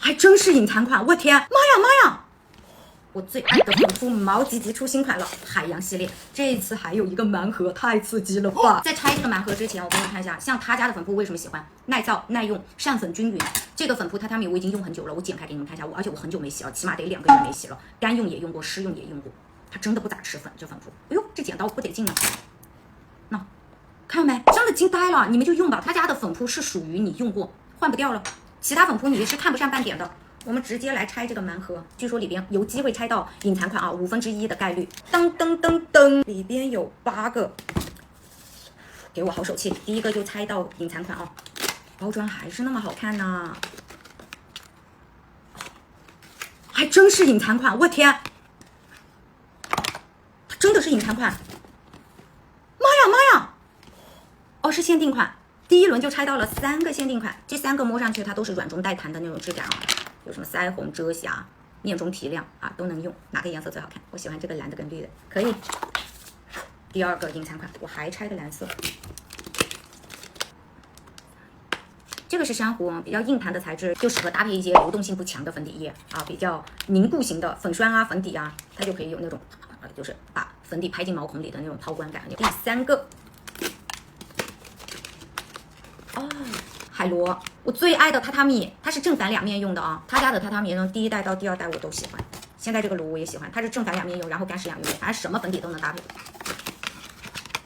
还真是隐藏款！我天，妈呀妈呀！我最爱的粉扑毛吉吉出新款了，海洋系列。这一次还有一个盲盒，太刺激了吧！在拆这个盲盒之前，我给你看一下，像他家的粉扑为什么喜欢耐造、耐用、善粉均匀。这个粉扑榻榻米我已经用很久了，我剪开给你们看一下，而且我很久没洗了，起码得2个月没洗了，干用也用过，湿用也用过，它真的不咋吃粉，这粉扑。哎呦，这剪刀不得劲呢！那看到没？真的惊呆了！你们就用吧，他家的粉扑是属于你用过换不掉了，其他粉扑你是看不上半点的。我们直接来拆这个盲盒，据说里边有机会拆到隐藏款啊，1/5的概率。噔噔噔噔，里边有8个，给我好手气，第一个就拆到隐藏款啊，包装还是那么好看呢，还真是隐藏款，我天，它真的是隐藏款，妈呀妈呀，哦是限定款，第一轮就拆到了3个限定款，这3个摸上去它都是软中带弹的那种质感啊。有什么腮红遮瑕、面中提亮啊，都能用。哪个颜色最好看？我喜欢这个蓝的跟绿的，可以。第2个隐藏款，我还拆个蓝色。这个是珊瑚，比较硬弹的材质，就适合搭配一些流动性不强的粉底液啊，比较凝固型的粉霜啊、粉底啊，它就可以有那种就是把粉底拍进毛孔里的那种抛光感。第3个，哦。海螺，我最爱的榻榻米，它是正反两面用的啊。他家的榻榻米呢，第1代到第2代我都喜欢，现在这个炉我也喜欢，它是正反两面用，然后干湿两用，反正什么粉底都能搭配。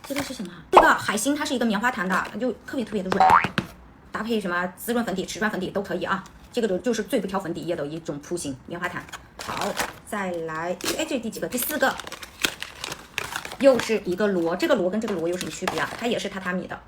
这个是什么？这个海星它是一个棉花弹的，它就特别的软，搭配什么滋润粉底、瓷砖粉底都可以啊。这个就是最不挑粉底液的一种铺型棉花弹。好，再来，哎，这是第几个？第4个。又是一个螺，这个螺跟这个螺有什么区别啊？它也是榻榻米的，